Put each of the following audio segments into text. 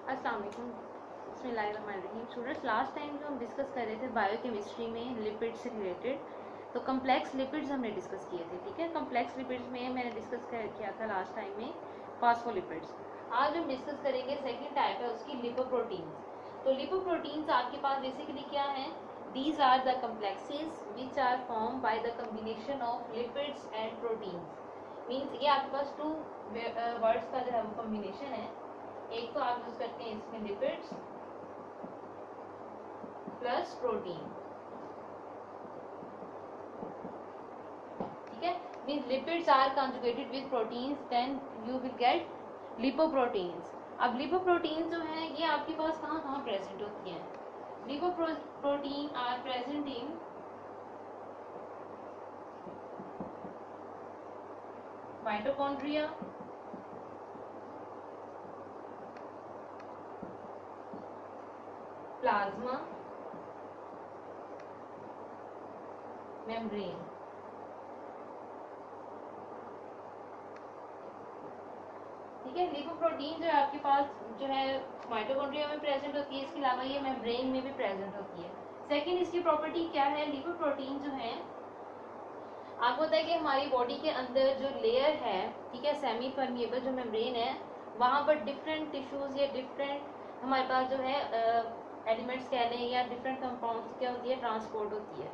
अस्सलाम वालेकुम। बिस्मिल्लाहिर्रहमानिर्रहीम। स्टूडेंट्स, लास्ट टाइम जो हम डिस्कस कर रहे थे बायोकेमिस्ट्री में लिपिड से रिलेटेड, तो कम्प्लेक्स लिपिड्स हमने डिस्कस किए थे। ठीक है, कम्प्लेक्स लिपिड्स में मैंने डिस्कस किया था लास्ट टाइम में फॉस्फोलिपिड्स। आज हम डिस्कस करेंगे सेकेंड टाइप है उसकी, लिपोप्रोटीन्स। तो लिपोप्रोटीन्स आपके पास बेसिकली क्या है? These are the complexes which are form by the combination of lipids and proteins. Means ये आपके पास टू वर्ड्स का जो है वो कम्बिनेशन है। एक तो आप यूज करते हैं इसमें लिपिड्स प्लस प्रोटीन। ठीक है, means lipids are conjugated with proteins, then you will get lipoproteins. अब लिपोप्रोटीन जो है ये आपके पास कहाँ कहाँ प्रेजेंट होती हैं? Lipoprotein are present in mitochondria, plasma, membrane. ठीक है, लिपोप्रोटीन जो है आपके पास जो है माइटोकॉन्ड्रिया में प्रेजेंट होती है, इसके अलावा ये मेम्ब्रेन में भी प्रेजेंट होती है। सेकंड, इसकी प्रॉपर्टी क्या है? लिपोप्रोटीन जो है आपको पता है कि हमारी बॉडी के अंदर जो लेयर है, ठीक है, सेमी परमिएबल जो मेम्ब्रेन है, वहाँ पर डिफरेंट टिश्यूज या डिफरेंट हमारे पास जो है एलिमेंट्स कह लें या डिफरेंट कंपाउंड्स क्या होती है, ट्रांसपोर्ट होती है।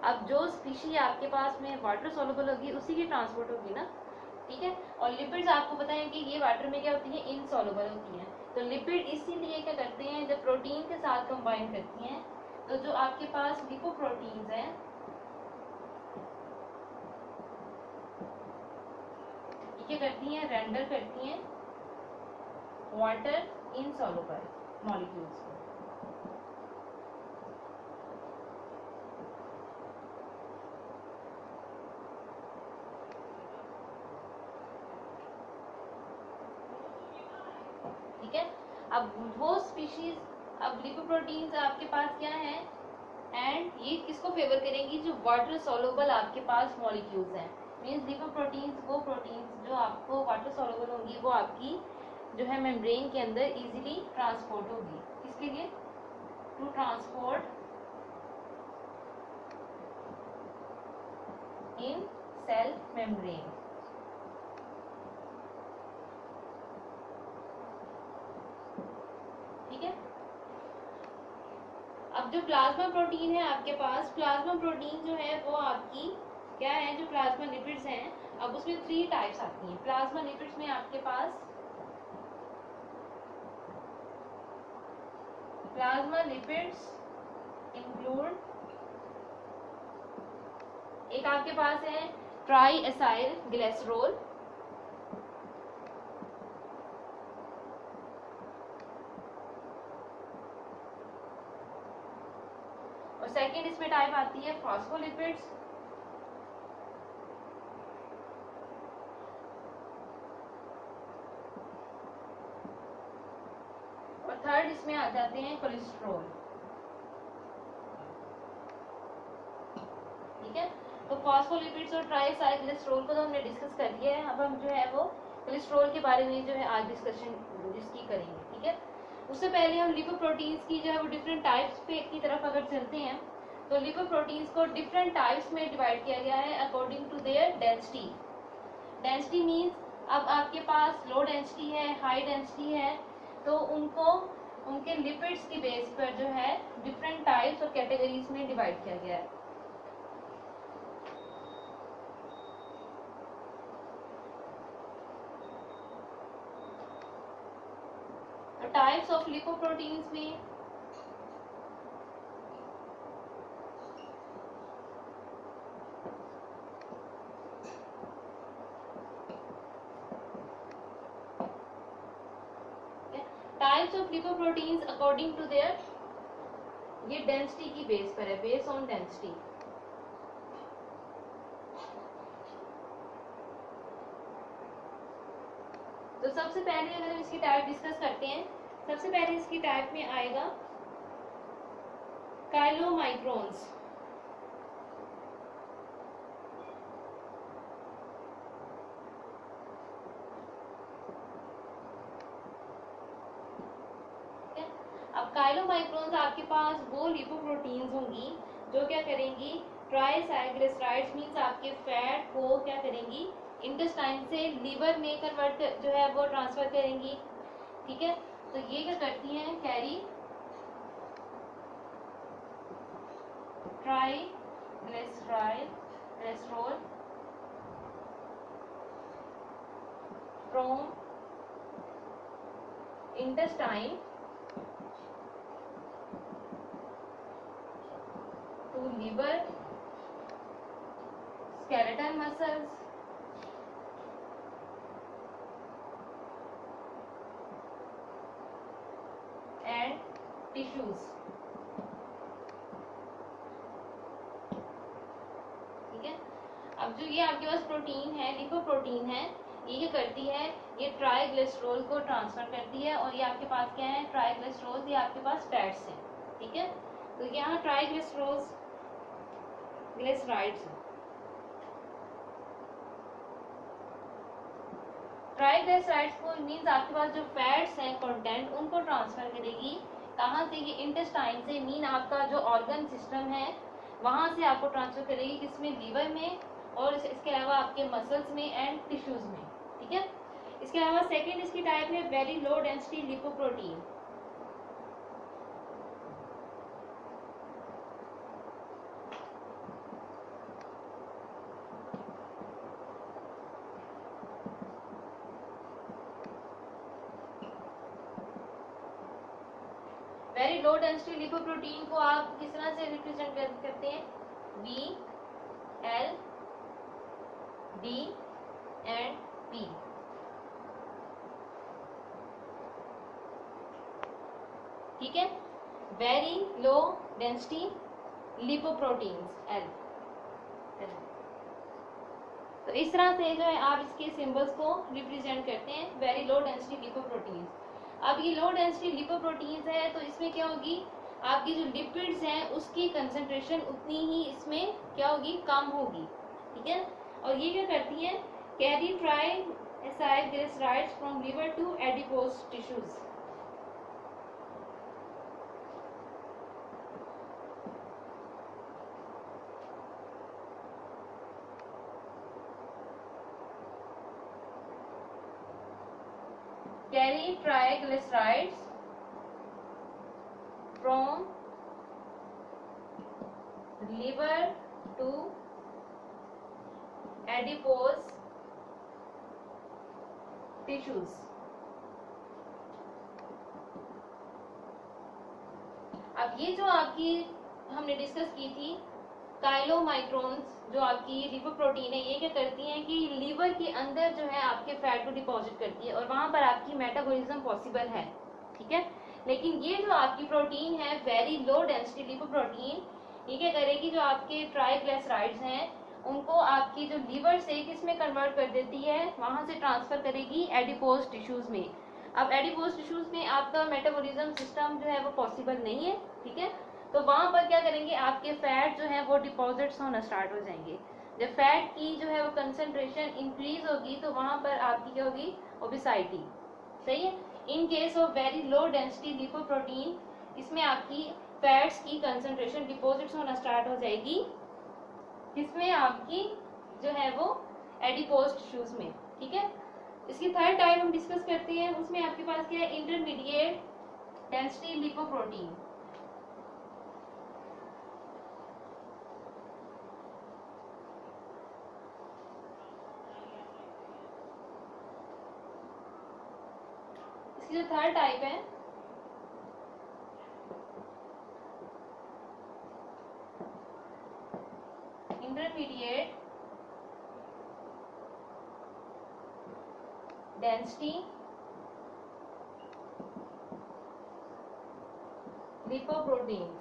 अब जो स्पीशी आपके पास में वाटर सोलुबल होगी उसी की ट्रांसपोर्ट होगी ना। ठीक है, और लिपिड्स आपको पता है कि ये वाटर में क्या होती है, इनसॉल्युबल होती हैं। तो लिपिड इसीलिए क्या करते हैं, जब प्रोटीन के साथ कंबाइन करती हैं, तो जो आपके पास लिपोप्रोटीन्स हैं ये करती हैं, रेंडर करती हैं वाटर इनसॉल्युबल मॉलिक्यूल्स को। ठीक है, अब वो स्पीशीज, अब लिपोप्रोटीन्स आपके पास क्या है, एंड ये किसको फेवर करेंगी? जो वाटर सोलुबल आपके पास मॉलिक्यूल्स हैं। मींस लिपोप्रोटीन्स वो प्रोटीन्स जो आपको वाटर सोलुबल होंगी वो आपकी जो है मेम्ब्रेन के अंदर इजीली ट्रांसपोर्ट होगी। किसके लिए? To transport in cell membrane. ठीक है, अब जो प्लाज्मा प्रोटीन है आपके पास, प्लाज्मा प्रोटीन जो है वो आपकी क्या है, जो प्लाज्मा लिपिड्स हैं, अब उसमें 3 टाइप्स आती हैं। प्लाज्मा लिपिड्स में आपके पास प्लाज्मा लिपिड्स इंक्लूड, एक आपके पास है ट्राई एसाइल ग्लिसरॉल, और सेकंड इसमें टाइप आती है फॉस्फोलिपिड्स, और थर्ड इसमें आ जाते हैं कोलेस्ट्रॉल। ठीक है, तो फॉस्फोलिपिड्स और ट्राइसाइल कोलेस्ट्रॉल को तो हमने डिस्कस कर लिया है। अब हम जो है वो कोलेस्ट्रॉल के बारे में जो है आज डिस्कशन जिसकी करेंगे। ठीक है, उससे पहले हम लिपोप्रोटीन्स की जो है वो डिफरेंट टाइप्स पे की तरफ अगर चलते हैं, तो लिपोप्रोटीन्स को डिफरेंट टाइप्स में डिवाइड किया गया है according to their density. Density means अब आपके पास लो डेंसिटी है, हाई डेंसिटी है, तो उनको उनके लिपिड्स की बेस पर जो है डिफरेंट टाइप्स और कैटेगरीज में डिवाइड किया गया है। टाइप्स ऑफ लिपोप्रोटीन्स में types of lipoproteins according to their, ये डेंसिटी की बेस पर है, बेस ऑन डेंसिटी। तो सबसे पहले अगर हम इसकी टाइप डिस्कस करते हैं, सबसे पहले इसकी टाइप में आएगा काइलोमाइक्रोन्स। काइलोमाइक्रोन्स आपके पास वो लिपोप्रोटीन्स होंगी जो क्या करेंगी, ट्राइसाइग्लिसराइड्स मीन्स आपके फैट को क्या करेंगी, इंटेस्टाइन से लीवर में कन्वर्ट जो है वो ट्रांसफर करेंगी। ठीक है, तो ये क्या करती हैं, carry triglyceride from intestine to liver, skeletal muscles and tissues। ठीक है, अब जो ये आपके पास प्रोटीन है, लिपोप्रोटीन है, ये क्या करती है, ये ट्राइग्लिसरॉल को ट्रांसफर करती है और ये आपके पास क्या है, ट्राइग्लिसरॉल, ये आपके पास फैट्स हैं। ठीक है, तो यहाँ ट्राइग्लिसरॉल्स ग्लिसराइड्स, ट्राइग्लिसराइड्स को मींस आपके पास जो फैट्स हैं कंटेंट उनको ट्रांसफर करेगी, कहाँ से, ये इंटेस्टाइन से, मीन आपका जो ऑर्गन सिस्टम है वहां से आपको ट्रांसफर करेगी, किसमें, लीवर में, और इसके अलावा आपके मसल्स में एंड टिश्यूज में। ठीक है, इसके अलावा सेकेंड इसकी टाइप है very low density lipoprotein. Very low density lipoprotein को आप किस तरह से रिप्रेजेंट करते हैं, V L D and P. ठीक है, very low density lipoproteins, L. तो इस तरह से जो है आप इसके सिंबल्स को रिप्रेजेंट करते हैं, वेरी लो डेंसिटी लिपोप्रोटीन्स। अब ये लो डेंसिटी लिपोप्रोटीन्स है तो इसमें क्या होगी, आपकी जो लिपिड्स हैं उसकी कंसंट्रेशन उतनी ही इसमें क्या होगी, कम होगी। ठीक है, और ये क्या करती हैं, carry triglycerides from liver to adipose tissues. carry triglycerides from liver to adipose tissues। अब ये जो आपकी हमने डिस्कस की थी काइलोमाइक्रोन्स, जो आपकी लिपोप्रोटीन है, ये क्या करती हैं कि लीवर के अंदर जो है आपके फैट को डिपॉजिट करती है और वहां पर आपकी मेटाबॉलिज्म पॉसिबल है। ठीक है, लेकिन ये जो आपकी प्रोटीन है वेरी लो डेंसिटी लिपोप्रोटीन, ये क्या करेगी, जो आपके ट्राइग्लिसराइड्स हैं उनको आपकी जो लीवर से किस में कन्वर्ट कर देती है, वहां से ट्रांसफर करेगी एडिपोज टिश्यूज में। अब एडिपोज टिश्यूज में आपका मेटाबॉलिज्म सिस्टम जो है वो पॉसिबल नहीं है। ठीक है, तो वहां पर क्या करेंगे, आपके फैट जो है वो डिपॉजिट्स होना स्टार्ट हो जाएंगे। जब फैट की जो है वो कंसंट्रेशन इंक्रीज होगी तो वहां पर आपकी क्या होगी, ओबेसाइटी। सही है, in case of very low density lipoprotein, इसमें आपकी फैट्स की कंसंट्रेशन डिपॉजिट्स होना स्टार्ट हो जाएगी, जिसमें आपकी जो है वो एडिपोज टिश्यूज में। ठीक है, इसकी थर्ड टाइप हम डिस्कस करते हैं, उसमें आपके पास क्या है, इंटरमीडिएट डेंसिटी लिपोप्रोटीन। इसकी जो थर्ड टाइप है इंटरमीडिएट डेंसिटी लिपोप्रोटीन्स,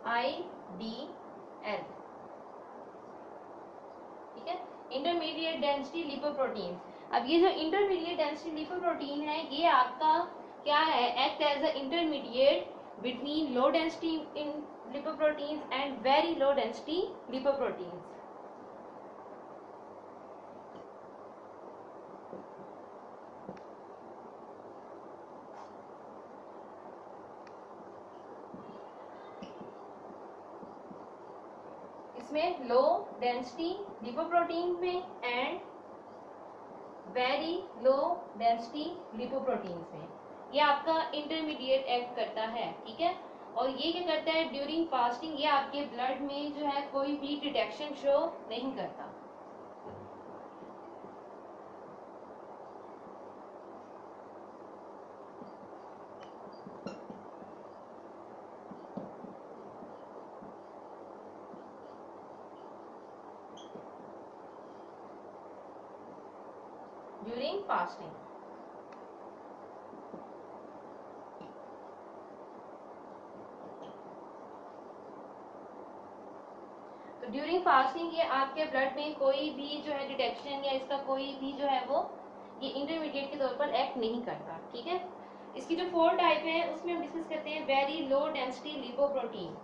IDL। ठीक है, इंटरमीडिएट डेंसिटी लिपोप्रोटीन। अब ये जो इंटरमीडिएट डेंसिटी लिपोप्रोटीन है ये आपका क्या है, act as a intermediate between low density in lipoproteins and very low density lipoproteins. इसमें लो डेंसिटी लिपोप्रोटीन में and very low density lipoprotein में ये आपका इंटरमीडिएट एक्ट करता है, ठीक है। और ये क्या करता है ड्यूरिंग फास्टिंग, ये आपके ब्लड में जो है कोई भी डिटेक्शन शो नहीं करता। ड्यूरिंग फास्टिंग ड्यूरिंग फास्टिंग ये आपके ब्लड में कोई भी जो है डिटेक्शन या इसका कोई भी जो है वो ये इंटरमीडिएट के तौर पर एक्ट नहीं करता, ठीक है। इसकी जो 4 टाइप है उसमें हम डिस्कस करते हैं very low density lipoprotein.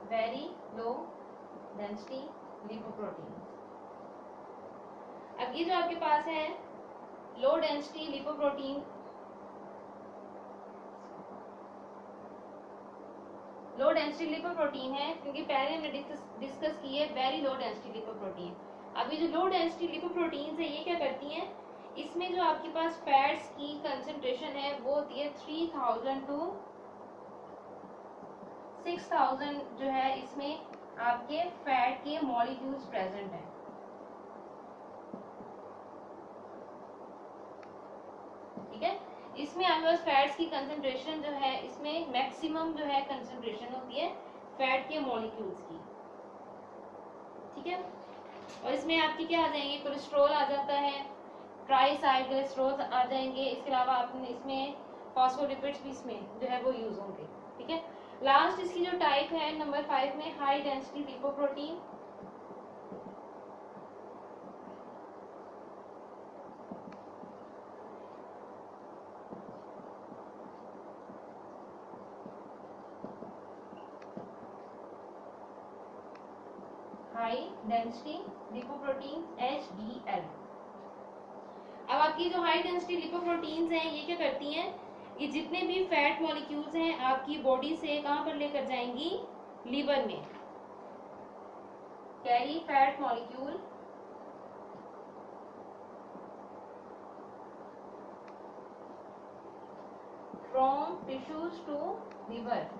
Very low density lipoprotein. अब ये जो आपके पास है लो डेंसिटी लिपोप्रोटीन, लो डेंसिटी लिपोप्रोटीन है क्योंकि पहले हमने डिस्कस की है वेरी लो डेंसिटी लिपोप्रोटीन। अब ये जो लो डेंसिटी लिपोप्रोटीन है ये क्या करती हैं, इसमें जो आपके पास फैट्स की कंसंट्रेशन है वो होती है 3000 टू 6000 जो है इसमें आपके फैट के मॉलिक्यूल्स प्रेजेंट हैं, ठीक है। इसमें आपके पास फैट्स की कंसंट्रेशन जो है इसमें मैक्सिमम जो है कंसंट्रेशन होती है फैट के मॉलिक्यूल्स की, ठीक है। और इसमें आपके क्या आ जाएंगे, कोलेस्ट्रॉल आ जाता है, ट्राइसाइक्लिसरोल आ जाएंगे, इसके अलावा आपने इसमें फॉस्फोलिपिड्स भी इसमें जो है वो यूज होंगे, ठीक है। लास्ट इसकी जो टाइप है नंबर 5 में high density lipoprotein. High density lipoprotein HDL। अब आपकी जो हाई डेंसिटी लिपोप्रोटीन्स हैं ये क्या करती हैं, ये जितने भी फैट मॉलिक्यूल्स हैं आपकी बॉडी से कहां पर लेकर जाएंगी, लीवर में। Carry fat molecule from tissues to liver.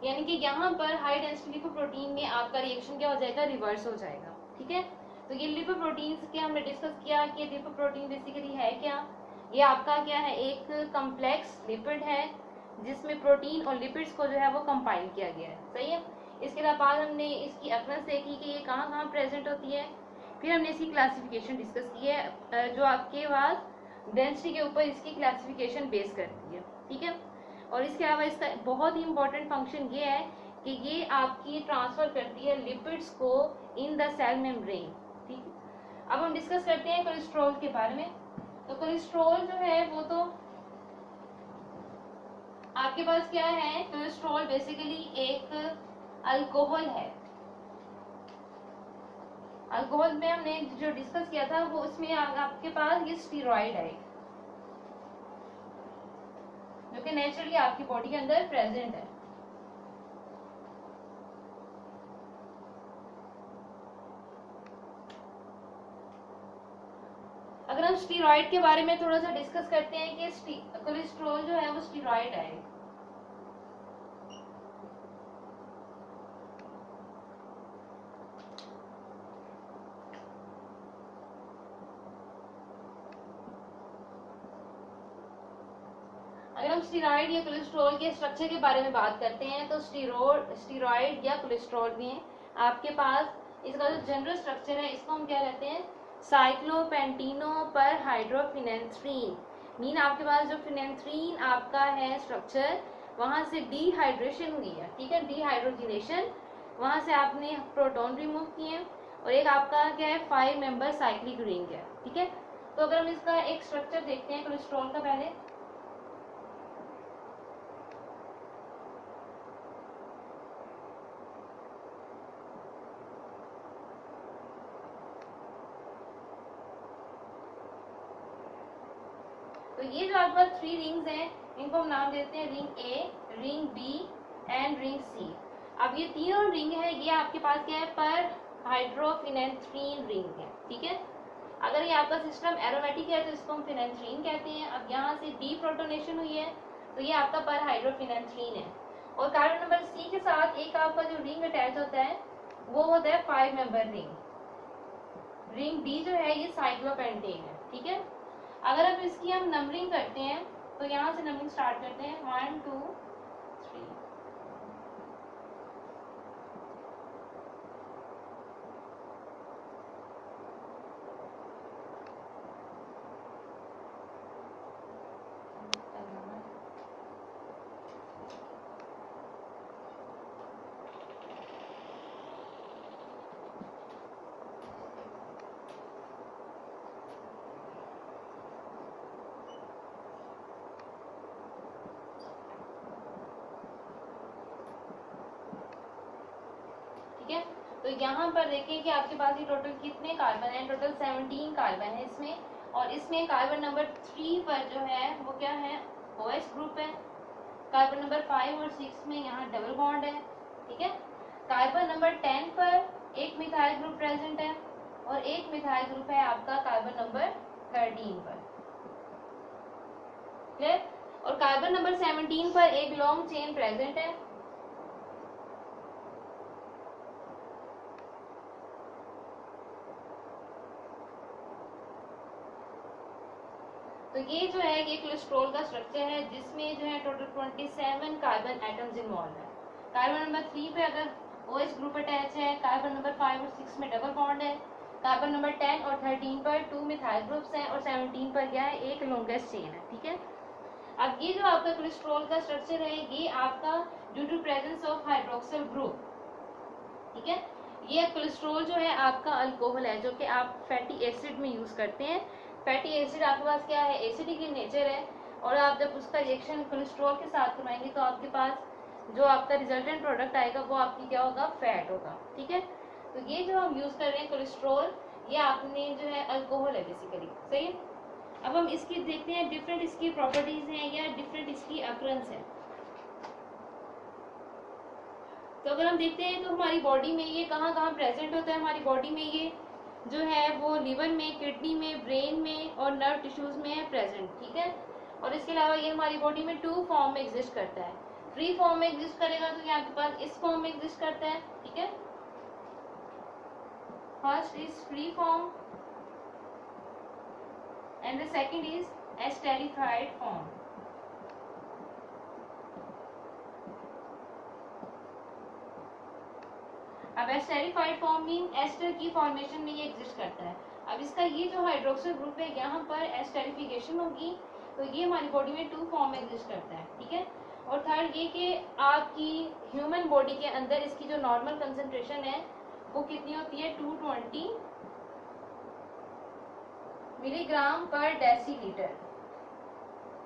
यानी कि यहाँ पर हाई डेंसिटी लिपोप्रोटीन में आपका रिएक्शन क्या हो जाएगा, रिवर्स हो जाएगा, ठीक है। तो ये लिपोप्रोटीन के हमने डिस्कस किया कि लिपोप्रोटीन बेसिकली है क्या, ये आपका क्या है एक कम्प्लेक्स लिपिड है जिसमें प्रोटीन और लिपिड्स को जो है वो कंपाइल किया गया है, सही है। इसके बाद हमने इसकी अक्रेंस देखी कि ये कहाँ कहाँ प्रेजेंट होती है, फिर हमने इसकी क्लासिफिकेशन डिस्कस की है जो आपके पास डेंसिटी के ऊपर इसकी क्लासिफिकेशन बेस करती है, ठीक है। और इसके अलावा इसका बहुत ही इंपॉर्टेंट फंक्शन ये है कि ये आपकी ट्रांसफर करती है लिपिड्स को इन द सेल मेम्ब्रेन, ठीक है। अब हम डिस्कस करते हैं कोलेस्ट्रॉल के बारे में। तो कोलेस्ट्रॉल जो है वो तो आपके पास क्या है, कोलेस्ट्रॉल बेसिकली एक अल्कोहल है। अल्कोहल में हमने जो डिस्कस किया था वो उसमें आपके पास ये स्टीरॉइड है जो कि नेचुरली आपकी बॉडी के अंदर प्रेजेंट है। अगर हम स्टीरॉइड के बारे में थोड़ा सा डिस्कस करते हैं कि कोलेस्ट्रॉल जो है वो स्टीरॉइड है। अगर हम स्टीरॉइड या कोलेस्ट्रॉल के स्ट्रक्चर के बारे में बात करते हैं तो स्टीरॉइड या कोलेस्ट्रॉल में आपके पास इसका जो जनरल स्ट्रक्चर है इसको हम क्या कहते हैं, साइक्लोपेंटिनो पर हाइड्रोफिनेंथ्रीन। मीन आपके पास जो फिनेंथ्रीन आपका है स्ट्रक्चर वहां से डिहाइड्रेशन हुई है, ठीक है, डिहाइड्रोजिनेशन, वहां से आपने प्रोटॉन रिमूव किए और एक आपका क्या है 5 मेंबर साइक्लिक रिंग है, ठीक है। तो अगर हम इसका एक स्ट्रक्चर देखते हैं कोलेस्ट्रॉल का पहले, तो ये जो आपके पास 3 रिंग्स हैं इनको हम नाम देते हैं ring A, ring B and ring C. अब ये तीनों रिंग है, ये आपके पास क्या है पर हाइड्रोफिनेंथ्रीन रिंग है, ठीक है। अगर ये आपका सिस्टम एरोमेटिक है तो इसको हम फिनेंथ्रीन कहते हैं। अब यहाँ से डी प्रोटोनेशन हुई है तो ये आपका पर हाइड्रोफिनेंथ्रीन है। और कार्बन नंबर सी के साथ एक आपका जो रिंग अटैच होता है वो होता है 5 मेंबर रिंग। रिंग डी जो है ये साइक्लोपेंटेन है, ठीक है। अगर अब इसकी हम नंबरिंग करते हैं तो यहाँ से नंबरिंग स्टार्ट करते हैं 1 2 3। तो यहाँ पर देखें कि आपके पास ये टोटल कितने कार्बन है, टोटल 17 कार्बन है इसमें। और इसमें कार्बन नंबर 3 पर जो है वो क्या है OH ग्रुप है। कार्बन नंबर 5 और 6 में यहाँ डबल बॉन्ड है, ठीक है। कार्बन नंबर 10 पर एक मिथाइल ग्रुप प्रेजेंट है और एक मिथाइल ग्रुप है आपका कार्बन नंबर 13 पर, क्लियर। और कार्बन नंबर 17 पर एक लॉन्ग चेन प्रेजेंट है। तो ये जो है ये कोलेस्ट्रॉल का स्ट्रक्चर है जिसमें जो है टोटल 27 कार्बन एटम्स इन्वॉल्व है। कार्बन नंबर 3 पे अगर OH ग्रुप अटैच है, कार्बन नंबर 5 और 6 में डबल बॉन्ड है, कार्बन नंबर 10 और 13 पर 2 मिथाइल ग्रुप्स हैं और 17 पर क्या है एक लॉन्गेस्ट चेन है, ठीक है। अब ये जो आपका कोलेस्ट्रॉल का स्ट्रक्चर है ये आपका due to presence of hydroxyl group, ठीक है। ये कोलेस्ट्रॉल जो है आपका अल्कोहल है जो कि आप फैटी एसिड में यूज करते हैं। फैटी एसिड आपके पास क्या है एसिडिक इन नेचर है और आप जब उसका रिएक्शन कोलेस्ट्रॉल के साथ करवाएंगे तो आपके पास जो आपका रिजल्टेंट प्रोडक्ट आएगा वो आपकी क्या होगा फैट होगा, ठीक है। तो ये जो हम यूज कर रहे हैं कोलेस्ट्रॉल ये आपने जो है अल्कोहल है बेसिकली, सही है। अब हम इसकी देखते हैं डिफरेंट इसकी प्रॉपर्टीज हैं या डिफरेंट इसकी अक्रंस है। तो अगर हम देखते हैं तो हमारी बॉडी में ये कहाँ कहाँ प्रेजेंट होता है, हमारी बॉडी में ये जो है वो लिवर में, किडनी में, ब्रेन में और नर्व टिश्यूज में है प्रेजेंट, ठीक है। और इसके अलावा ये हमारी बॉडी में 2 फॉर्म में एग्जिस्ट करता है। फ्री फॉर्म में एग्जिस्ट करेगा तो ये आपके पास इस फॉर्म में एग्जिस्ट करता है, ठीक है। First is free form and the second is esterified form. अब एस्टेरिफाइड फॉर्म मीन एस्टर की फॉर्मेशन में ये एग्जिस्ट करता है। अब इसका ये जो हाइड्रोक्सिल ग्रुप है यहाँ पर एस्टेरिफिकेशन होगी तो ये हमारी बॉडी में 2 फॉर्म में एग्जिस्ट करता है, ठीक है। और थर्ड ये कि आपकी ह्यूमन बॉडी के अंदर इसकी जो नॉर्मल कंसंट्रेशन है वो कितनी होती है 220 मिलीग्राम पर डेसीलीटर,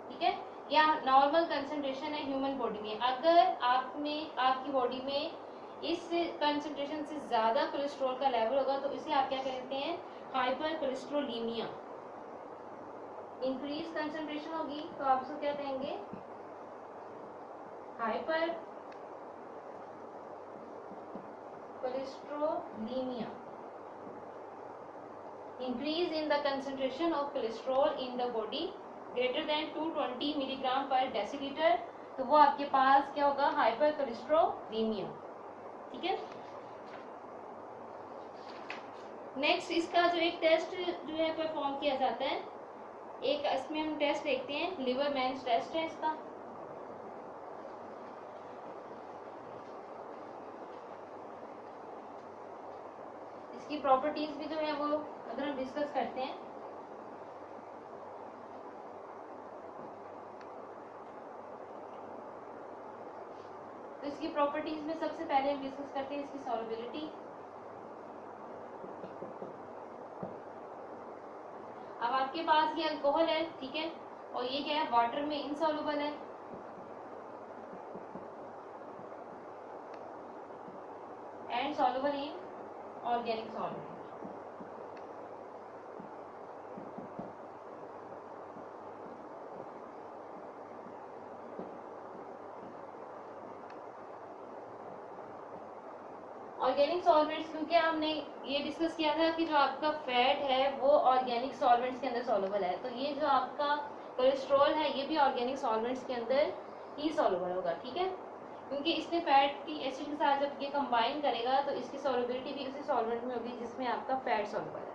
ठीक है। या नॉर्मल कंसंट्रेशन है ह्यूमन बॉडी में। अगर आपकी बॉडी में इस कंसंट्रेशन से ज्यादा कोलेस्ट्रॉल का लेवल होगा तो इसे आप क्या कहते हैं हाइपर कोलेस्ट्रोलीमिया। इंक्रीज कंसंट्रेशन होगी तो आप उसको क्या कहेंगे hyper cholesterolemia. Increase in the concentration of cholesterol in the body greater than 220 milligram पर डेसीलीटर तो वो आपके पास क्या होगा हाइपर कोलेस्ट्रोलीमिया, ठीक है। नेक्स्ट इसका जो एक टेस्ट जो है परफॉर्म किया जाता है, एक इसमें हम टेस्ट देखते हैं लिवर मैंस टेस्ट है इसका। इसकी प्रॉपर्टीज भी जो है वो अगर हम डिस्कस करते हैं तो इसकी प्रॉपर्टीज में सबसे पहले हम डिस्कस करते हैं इसकी सॉल्युबिलिटी। आपके पास ये अल्कोहल है, ठीक है, और ये क्या है, वाटर में इनसॉल्युबल है, and soluble in organic solvent. Organic solvents, क्योंकि हमने ये डिस्कस किया था कि जो आपका फैट है वो ऑर्गेनिक सॉल्वेंट्स के अंदर सॉल्युबल है, तो ये जो आपका कोलेस्ट्रॉल है ये भी ऑर्गेनिक सॉल्वेंट्स के अंदर ही सॉल्युबल होगा, ठीक है, क्योंकि इसने फैटी एसिड के साथ जब ये कंबाइन करेगा तो इसकी सॉल्युबिलिटी भी उसी सॉल्वेंट में होगी जिसमें आपका फैट सॉल्युबल है।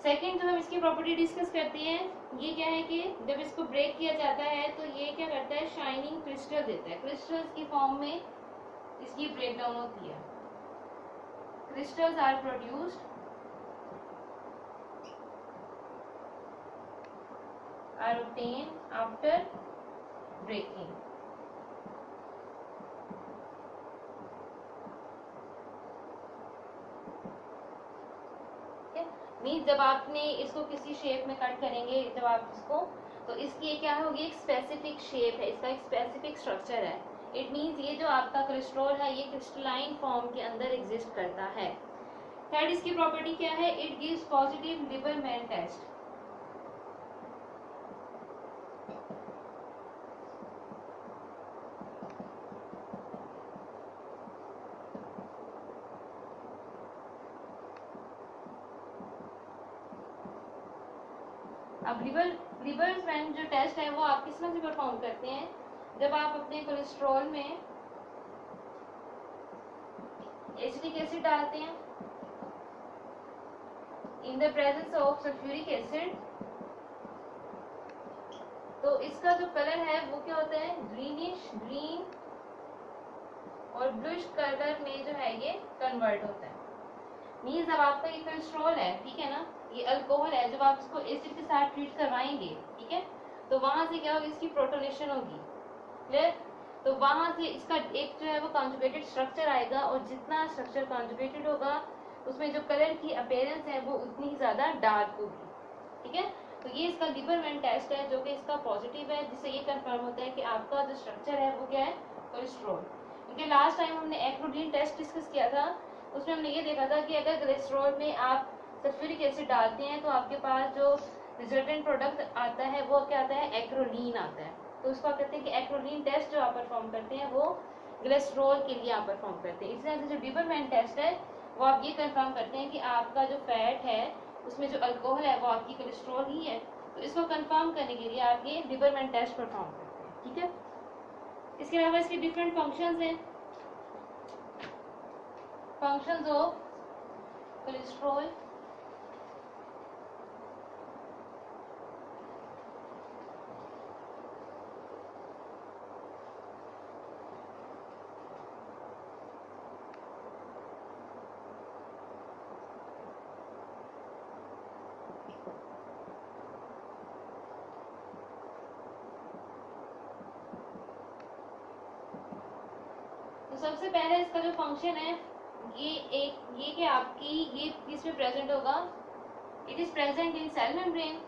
सेकेंड जो हम इसकी प्रॉपर्टी डिस्कस करते हैं, ये क्या है कि जब इसको ब्रेक किया जाता है तो ये क्या करता है, शाइनिंग क्रिस्टल देता है, क्रिस्टल्स की फॉर्म में इसकी ब्रेकडाउन होती है, crystals are produced are obtained after breaking। Mean जब आपने इसको किसी शेप में कट करेंगे, जब आप इसको, तो इसकी क्या होगी, एक स्पेसिफिक शेप है, इसका एक स्पेसिफिक स्ट्रक्चर है। इट मीन्स ये जो आपका कोलेस्ट्रॉल है ये क्रिस्टलाइन फॉर्म के अंदर एग्जिस्ट करता है। थर्ड इसकी प्रॉपर्टी क्या है, it gives positive Liebermann test. अब लिबरमैन जो टेस्ट है वो आप किस में से परफॉर्म करते हैं, जब आप अपने कोलेस्ट्रॉल में एसिटिक एसिड डालते हैं in the presence of sulphuric acid, तो इसका जो कलर है वो क्या होता है, ग्रीनिश, ग्रीन और ब्लूइश कलर में जो है ये कन्वर्ट होता है। मीन्स जब आपका ये कोलेस्ट्रॉल है, ठीक है ना, ये अल्कोहल है, जब आप इसको एसिड के साथ ट्रीट करवाएंगे, ठीक है, तो वहां से क्या होगी, इसकी प्रोटोनेशन होगी, क्लियर, तो वहां से इसका एक जो है वो कॉन्जुगेटेड स्ट्रक्चर आएगा, और जितना स्ट्रक्चर कॉन्जुगेटेड होगा उसमें जो कलर की अपीयरेंस है वो उतनी ही ज्यादा डार्क होगी, ठीक है। तो ये इसका लिबरमैन टेस्ट है जो कि इसका पॉजिटिव है, जिससे ये कंफर्म होता है कि आपका जो स्ट्रक्चर है वो क्या है, कोलेस्ट्रॉल। क्योंकि लास्ट टाइम हमने एक्रोलीन टेस्ट डिस्कस किया था, उसमें हमने ये देखा था कि अगर कोलेस्ट्रॉल में आप सल्फ्यूरिक एसिड डालते हैं तो आपके पास जो रिजल्टेंट प्रोडक्ट आता है वो क्या आता है, एक्रोलीन आता है। तो उसको आप कहते हैं कि एक्रोलीन टेस्ट जो आप परफॉर्म करते हैं वो कोलेस्ट्रॉल के लिए आप परफॉर्म करते हैं। इस तरह से जो लिबरमैन टेस्ट है वो आप ये कंफर्म करते हैं कि आपका जो फैट है उसमें जो अल्कोहल है वो आपकी कोलेस्ट्रॉल ही है, तो इसको कंफर्म करने के लिए आप ये लिबरमैन टेस्ट परफॉर्म करते हैं, ठीक है। इसके अलावा इसके डिफरेंट फंक्शंस हैं, फंक्शंस ऑफ कोलेस्ट्रॉल। तो सबसे पहले इसका जो फंक्शन है ये कि आपकी ये इसमें प्रेजेंट होगा, it is present in cell membrane,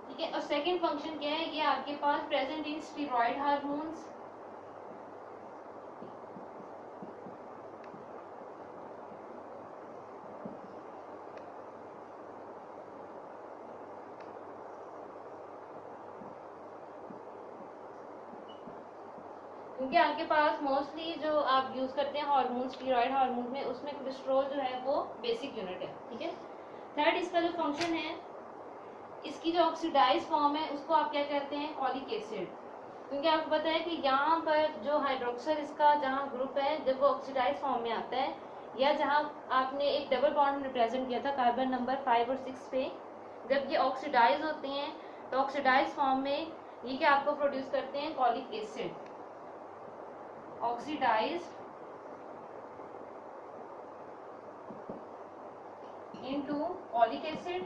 ठीक है। और सेकंड फंक्शन क्या है, ये आपके पास प्रेजेंट इन स्टीरॉयड हार्मोन्स, क्योंकि आपके पास मोस्टली जो आप यूज करते हैं हार्मोन, स्टीरॉयड हार्मोन में, उसमें कोलेस्ट्रॉल जो है वो बेसिक यूनिट है, ठीक है। थर्ड इसका जो फंक्शन है, इसकी जो ऑक्सीडाइज फॉर्म है उसको आप क्या कहते हैं, ऑलिक एसिड, क्योंकि आपको पता है कि यहाँ पर जो हाइड्रोक्सल इसका जहाँ ग्रुप है जब वो ऑक्सीडाइज फॉर्म में आता है, या जहाँ आपने एक डबल बॉन्ड रिप्रेजेंट किया था कार्बन नंबर 5 और 6 पे, जब ये ऑक्सीडाइज होते हैं तो ऑक्सीडाइज फॉर्म में ये क्या आपको प्रोड्यूस करते हैं, colic acid, oxidized into oleic acid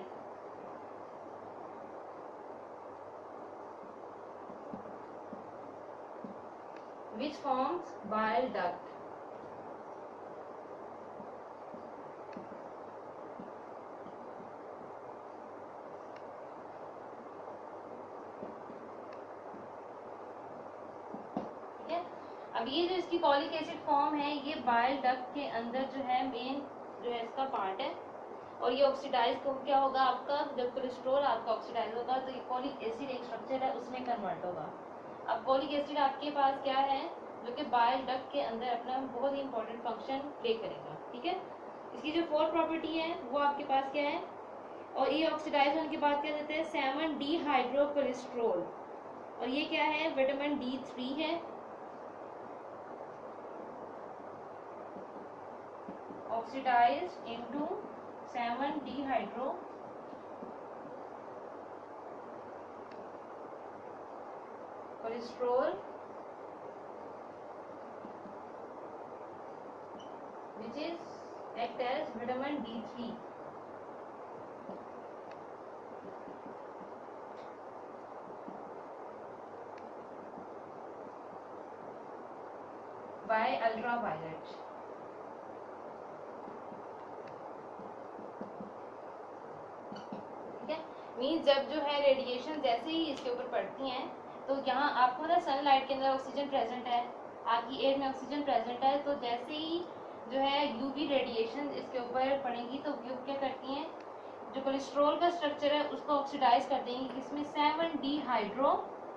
which forms bile duct. अब ये जो इसकी कॉलिक एसिड फॉर्म है ये बाइल डक्ट के अंदर जो है मेन जो है इसका पार्ट है, और ये ऑक्सीडाइज क्या होगा आपका, जब कोलेस्ट्रॉल आपका ऑक्सीडाइज होगा तो ये कॉलिक एसिड एक स्ट्रक्चर है उसमें कन्वर्ट होगा। अब कॉलिक एसिड आपके पास क्या है, जो कि बाइल डक्ट के अंदर अपना बहुत ही इंपॉर्टेंट फंक्शन प्ले करेगा। ठीक है, इसकी जो फोर्थ प्रॉपर्टी है वो आपके पास क्या है, और ये ऑक्सीडाइज होने के बाद क्या देते हैं 7 डिहाइड्रोकोलेस्ट्रॉल, और ये क्या है विटामिन D3 है। Oxidized into 7 dehydro cholesterol which is act as vitamin D3. by ultraviolet. मीन्स जब जो है रेडिएशन जैसे ही इसके ऊपर पड़ती हैं तो यहाँ आपको ना सनलाइट के अंदर ऑक्सीजन प्रेजेंट है, आपकी एयर में ऑक्सीजन प्रेजेंट है, तो जैसे ही जो है यूवी रेडिएशन इसके ऊपर पड़ेगी तो वो क्या करती हैं, जो कोलेस्ट्रॉल का स्ट्रक्चर है उसको ऑक्सीडाइज कर देंगी किसमें 7 डिहाइड्रो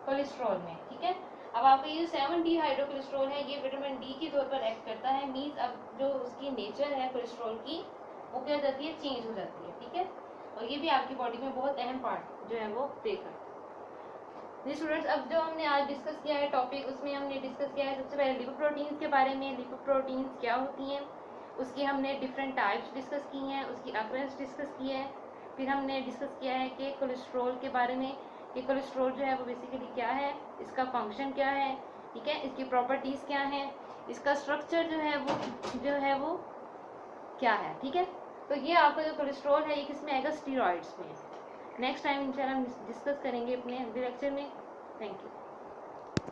कोलेस्ट्रॉल में। ठीक है, अब आपका ये 7 डिहाइड्रो कोलेस्ट्रॉल है ये विटामिन डी के तौर पर एक्ट करता है। मीन्स अब जो उसकी नेचर है कोलेस्ट्रॉल की वो क्या जाती है, चेंज हो जाती है। ठीक है, और ये भी आपकी बॉडी में बहुत अहम पार्ट जो है वो प्ले करता है। जी स्टूडेंट्स, अब जो हमने आज डिस्कस किया है टॉपिक, उसमें हमने डिस्कस किया है सबसे पहले लिपोप्रोटीन्स के बारे में, लिपोप्रोटीन्स क्या होती हैं, उसकी हमने डिफरेंट टाइप्स डिस्कस की हैं, उसकी अकरेंस डिस्कस की है, फिर हमने डिस्कस किया है कि कोलेस्ट्रॉल के बारे में कि कोलेस्ट्रॉल जो है वो बेसिकली क्या है, इसका फंक्शन क्या है, ठीक है, इसकी प्रॉपर्टीज़ क्या हैं, इसका स्ट्रक्चर जो है वो क्या है। ठीक है, तो ये आपका जो कोलेस्ट्रॉल है ये किसमें आएगा, स्टीरॉइड्स में। नेक्स्ट टाइम इंशाल्लाह हम डिस्कस करेंगे अपने अगले लेक्चर में। Thank you.